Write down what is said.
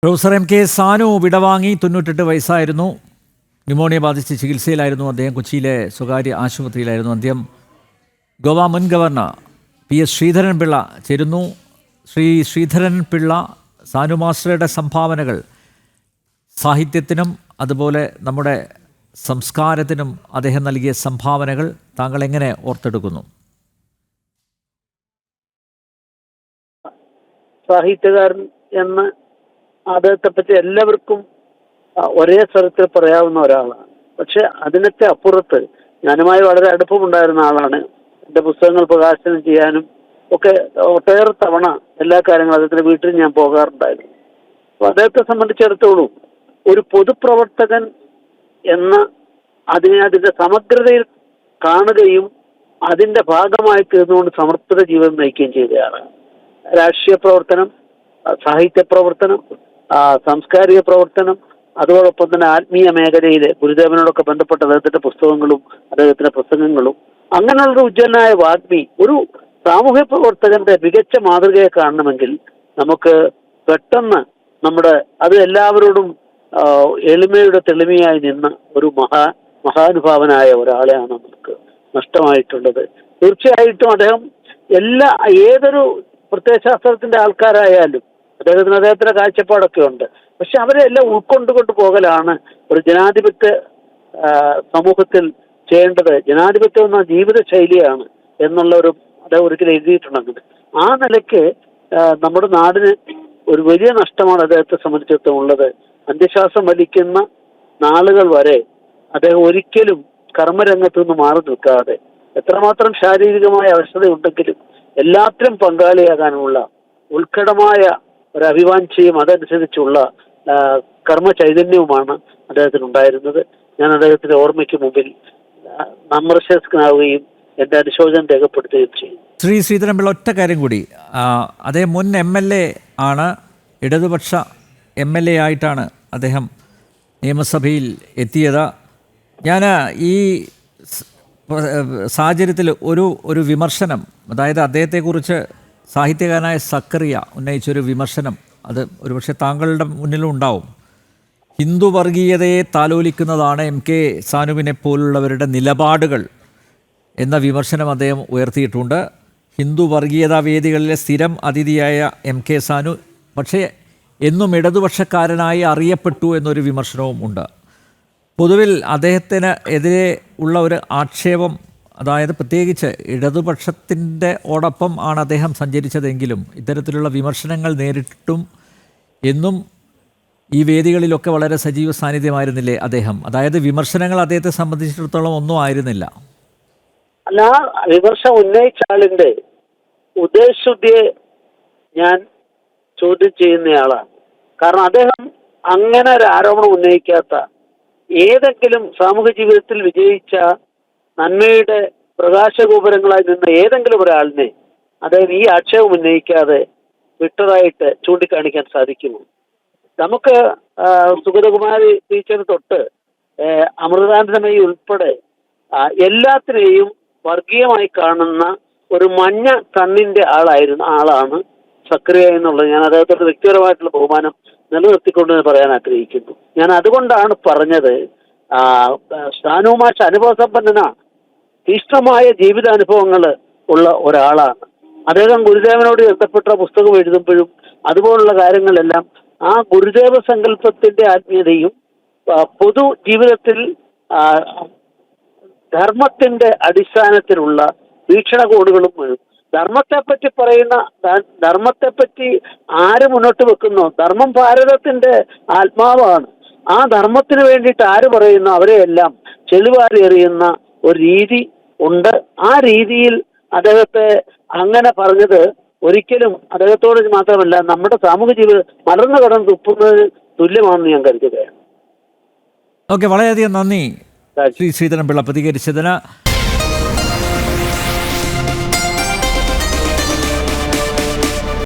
Professor M K Sanu വിടവാങ്ങി. 98 വയസ്സായിരുന്നു. Pneumonia ബാധിച്ച് ചികിത്സയിലായിരുന്നു അദ്ദേഹം. കൊച്ചിയിലെ സ്വകാര്യ ആശുപത്രിയിലായിരുന്നു അദ്ദേഹം. ഗോവ മുൻ ഗവർണർ PS ശ്രീധരൻപിള്ള ചേരുന്നു. ശ്രീധരൻപിള്ള, സാനു മാസ്റ്ററുടെ സംഭാവനകൾ സാഹിത്യത്തിനും അതുപോലെ നമ്മുടെ സംസ്കാരത്തിനും അദ്ദേഹം നൽകിയ സംഭാവനകൾ താങ്കൾ എങ്ങനെ ഓർത്തെടുക്കുന്നു? സാഹിത്യകാരൻ എന്ന് അദ്ദേഹത്തെ പറ്റി എല്ലാവർക്കും ഒരേ സ്ഥലത്തിൽ പറയാവുന്ന ഒരാളാണ്. പക്ഷെ അതിനൊക്കെ അപ്പുറത്ത് ഞാനുമായി വളരെ അടുപ്പമുണ്ടായിരുന്ന ആളാണ്. എൻ്റെ പുസ്തകങ്ങൾ പ്രകാശനം ചെയ്യാനും ഒക്കെ ഒട്ടേറെ തവണ എല്ലാ കാര്യങ്ങളും അദ്ദേഹത്തിന്റെ വീട്ടിൽ ഞാൻ പോകാറുണ്ടായിരുന്നു. അപ്പൊ അദ്ദേഹത്തെ സംബന്ധിച്ചിടത്തോളം ഒരു പൊതുപ്രവർത്തകൻ എന്ന അതിന്റെ സമഗ്രതയിൽ കാണുകയും അതിന്റെ ഭാഗമായി തീർന്നുകൊണ്ട് സമർപ്പിത ജീവിതം നയിക്കുകയും ചെയ്തതാണ്. രാഷ്ട്രീയ പ്രവർത്തനം, സാഹിത്യ പ്രവർത്തനം, സാംസ്കാരിക പ്രവർത്തനം, അതോടൊപ്പം തന്നെ ആത്മീയ മേഖലയിലെ ഗുരുദേവനോടൊക്കെ ബന്ധപ്പെട്ട അദ്ദേഹത്തിന്റെ പുസ്തകങ്ങളും അദ്ദേഹത്തിന്റെ പ്രസംഗങ്ങളും, അങ്ങനെയുള്ള ഉജ്ജ്വലനായ വാഗ്മി. ഒരു സാമൂഹ്യ പ്രവർത്തകന്റെ മികച്ച മാതൃകയെ കാണണമെങ്കിൽ നമുക്ക് പെട്ടെന്ന് അത് എല്ലാവരോടും എളിമയുടെ തെളിമയായി നിന്ന ഒരു മഹാനുഭാവനായ ഒരാളെയാണ് നമുക്ക് നഷ്ടമായിട്ടുള്ളത്. തീർച്ചയായിട്ടും അദ്ദേഹം ഏതൊരു പ്രത്യയശാസ്ത്രത്തിന്റെ ആൾക്കാരായാലും അദ്ദേഹത്തിന്റെ കാഴ്ചപ്പാടൊക്കെ ഉണ്ട്. പക്ഷെ അവരെ എല്ലാം ഉൾക്കൊണ്ടുകൊണ്ട് പോകലാണ് ഒരു ജനാധിപത്യ സമൂഹത്തിൽ ചെയ്യേണ്ടത്. ജനാധിപത്യം എന്ന ജീവിത ശൈലിയാണ് എന്നുള്ള അദ്ദേഹം ഒരിക്കലും എഴുതിയിട്ടുണ്ടെങ്കിൽ ആ നിലയ്ക്ക് നമ്മുടെ നാടിന് ഒരു വലിയ നഷ്ടമാണ് അദ്ദേഹത്തെ സംബന്ധിച്ചിടത്തോളം ഉള്ളത്. അന്ത്യശ്വാസം വലിക്കുന്ന നാളുകൾ വരെ അദ്ദേഹം ഒരിക്കലും കർമ്മരംഗത്ത് നിന്ന് മാറി നിൽക്കാതെ എത്രമാത്രം ശാരീരികമായ അവശതയുണ്ടെങ്കിലും എല്ലാത്തിലും പങ്കാളിയാകാനുള്ള ഉത്കടമായ ഒരു അഭിവാഞ്ചയും അതനുസരിച്ചുള്ള കർമ്മ ചൈതന്യവുമാണ് അദ്ദേഹത്തിന് ഉണ്ടായിരുന്നത്. ഞാൻ അദ്ദേഹത്തിന്റെ ഓർമ്മയ്ക്ക് മുമ്പിൽ നമ്രശേഷനാവുകയും എന്റെ അനുശോചനം രേഖപ്പെടുത്തുകയും ചെയ്യും. ശ്രീധരൻപിള്ള, ഒറ്റ കാര്യം കൂടി. അദ്ദേഹം മുൻ MLA ആണ്. ഇടതുപക്ഷ MLA ആയിട്ടാണ് അദ്ദേഹം നിയമസഭയിൽ എത്തിയത്. ഞാൻ ഈ സാഹചര്യത്തിൽ ഒരു വിമർശനം, അതായത് അദ്ദേഹത്തെക്കുറിച്ച് സാഹിത്യകാരനായ സക്കറിയ ഉന്നയിച്ചൊരു വിമർശനം, അത് ഒരുപക്ഷെ താങ്കളുടെ മുന്നിലും ഉണ്ടാവും. ഹിന്ദു വർഗീയതയെ താലോലിക്കുന്നതാണ് MK സാനുവിനെ പോലുള്ളവരുടെ നിലപാടുകൾ എന്ന വിമർശനം അദ്ദേഹം ഉയർത്തിയിട്ടുണ്ട്. ഹിന്ദു വർഗീയതാ വേദികളിലെ സ്ഥിരം അതിഥിയായ MK സാനു പക്ഷേ എന്നും ഇടതുപക്ഷക്കാരനായി അറിയപ്പെട്ടു എന്നൊരു വിമർശനവും ഉണ്ട്. പൊതുവിൽ അദ്ദേഹത്തിന് എതിരെ ഉള്ള ഒരു ആക്ഷേപം, അതായത് പ്രത്യേകിച്ച് ഇടതുപക്ഷത്തിൻ്റെ ഓടൊപ്പം ആണ് അദ്ദേഹം സഞ്ചരിച്ചതെങ്കിലും ഇത്തരത്തിലുള്ള വിമർശനങ്ങൾ നേരിട്ടും എന്നും ഈ വേദികളിലൊക്കെ വളരെ സജീവ സാന്നിധ്യമായിരുന്നില്ലേ അദ്ദേഹം? അതായത് വിമർശനങ്ങൾ അദ്ദേഹത്തെ സംബന്ധിച്ചിടത്തോളം ഒന്നും ആയിരുന്നില്ല. അല്ല, വിമർശനം ഉന്നയിച്ച ആളിന്റെ ഉദ്ദേശശുദ്ധിയെ ഞാൻ ചോദ്യം ചെയ്യുന്നയാളാണ്. കാരണം അദ്ദേഹം അങ്ങനെ ഒരു ആരോപണം ഉന്നയിക്കാത്ത, ഏതെങ്കിലും സാമൂഹ്യ ജീവിതത്തിൽ വിജയിച്ച നന്മയുടെ പ്രകാശഗോപുരങ്ങളായി നിന്ന ഏതെങ്കിലും ഒരാളിനെ അദ്ദേഹം ഈ ആക്ഷേപം ഉന്നയിക്കാതെ വിട്ടതായിട്ട് ചൂണ്ടിക്കാണിക്കാൻ സാധിക്കുമോ? നമുക്ക് സുഗതകുമാരി ടീച്ചർ തൊട്ട് അമൃതാനന്ദമയി ഉൾപ്പെടെ എല്ലാത്തിനെയും വർഗീയമായി കാണുന്ന ഒരു മഞ്ഞ കണ്ണിന്റെ ആളാണ് സക്കറിയ എന്നുള്ളത് ഞാൻ അദ്ദേഹത്തിന്റെ വ്യക്തിപരമായിട്ടുള്ള ബഹുമാനം നിലനിർത്തിക്കൊണ്ട് പറയാൻ ആഗ്രഹിക്കുന്നു. ഞാൻ അതുകൊണ്ടാണ് പറഞ്ഞത്, സാനു മാഷ് അനുഭവസമ്പന്നനാണ്. തീക്ഷ്ണമായ ജീവിതാനുഭവങ്ങൾ ഉള്ള ഒരാളാണ്. അദ്ദേഹം ഗുരുദേവനോട് ബന്ധപ്പെട്ട പുസ്തകം എഴുതുമ്പോഴും അതുപോലുള്ള കാര്യങ്ങളെല്ലാം ആ ഗുരുദേവ സങ്കല്പത്തിന്റെ ആത്മീയതയും പൊതു ജീവിതത്തിൽ ധർമ്മത്തിന്റെ അടിസ്ഥാനത്തിലുള്ള വീക്ഷണകോണുകളും ധർമ്മത്തെപ്പറ്റി ആര് മുന്നോട്ട് വെക്കുന്നോ, ധർമ്മം ഭാരതത്തിന്റെ ആത്മാവാണ്. ആ ധർമ്മത്തിന് വേണ്ടിയിട്ട് ആര് പറയുന്നു അവരെയെല്ലാം ചെളിവാരി എറിയുന്ന ഒരു രീതി ഉണ്ട്. ആ രീതിയിൽ അദ്ദേഹത്തെ അങ്ങനെ പറഞ്ഞത് ഒരിക്കലും അദ്ദേഹത്തോട് മാത്രമല്ല നമ്മുടെ സാമൂഹ്യ ജീവിതം മലർന്നു കടന്ന് തുപ്പുന്നത് തുല്യമാണെന്ന് ഞാൻ കരുതുകയാണ്. ഓക്കെ, വളരെയധികം നന്ദി ശ്രീധരൻപിള്ള പ്രതികരിച്ചതിന്.